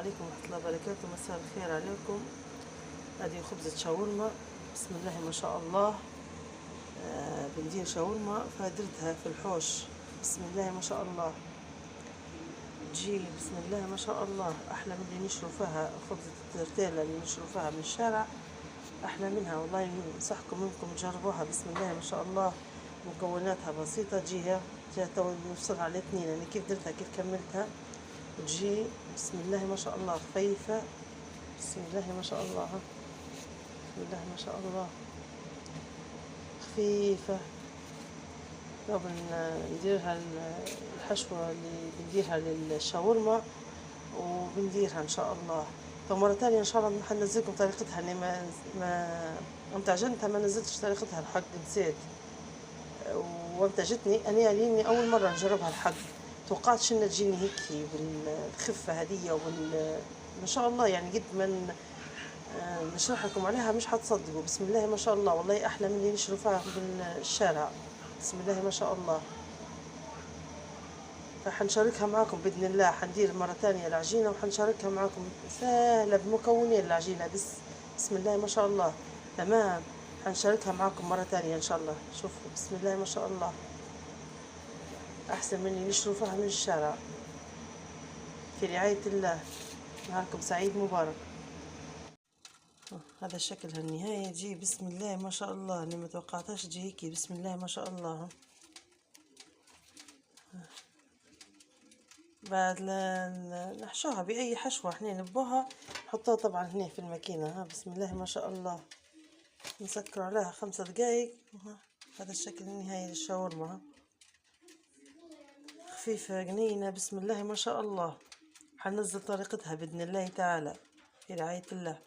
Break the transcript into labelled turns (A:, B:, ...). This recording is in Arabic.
A: عليكم ورحمة الله وبركاته. مساء الخير عليكم. هذه خبزة شاورما، بسم الله ما شاء الله. بندير شاورما فدرتها في الحوش، بسم الله ما شاء الله. تجي بسم الله ما شاء الله أحلى من اللي نشرو فيها خبزة الترتيلة اللي نشرو فيها من الشارع، أحلى منها والله. ننصحكم منكم تجربوها، بسم الله ما شاء الله. مكوناتها بسيطة، جيها تو نوصلها على 2. أنا كيف درتها كيف كملتها. تجي بسم الله ما شاء الله خفيفة، بسم الله ما شاء الله، بسم الله ما شاء الله خفيفة. لو بنديرها الحشوة اللي بنديرها للشاورما وبنديرها ان شاء الله. مرة تانية ان شاء الله حنزلكم طريقتها، اني امتى عجنتها ما نزلتش طريقتها الحق، نسيت. وامتى جتني انا ليني اول مرة نجربها الحق، توقعتش انها تجيني هيك بالخفة هدية ما شاء الله. يعني قد ما نشرح لكم عليها مش حتصدقوا، بسم الله ما شاء الله. والله احلى من اللي نشرو فيها بالشارع، بسم الله ما شاء الله. فحنشاركها معاكم بإذن الله. حندير مرة تانية العجينة وحنشاركها معاكم، سهلة بمكونين العجينة بس، بسم الله ما شاء الله. تمام، حنشاركها معاكم مرة تانية إن شاء الله. شوفوا بسم الله ما شاء الله، أحسن من اللي نشرو فيها من الشارع. في رعاية الله، نهاركم سعيد مبارك. هذا شكلها النهاية، تجي بسم الله ما شاء الله. أنا متوقعتهاش تجي هيك، بسم الله ما شاء الله. بعد نحشوها بأي حشوة احنا نبوها، نحطها طبعا هنا في الماكينة. ها بسم الله ما شاء الله، نسكر عليها 5 دقايق. هذا الشكل النهائي للشاورما، خفيفة جنينة، بسم الله ما شاء الله. حننزل طريقتها بإذن الله تعالى، في رعاية الله.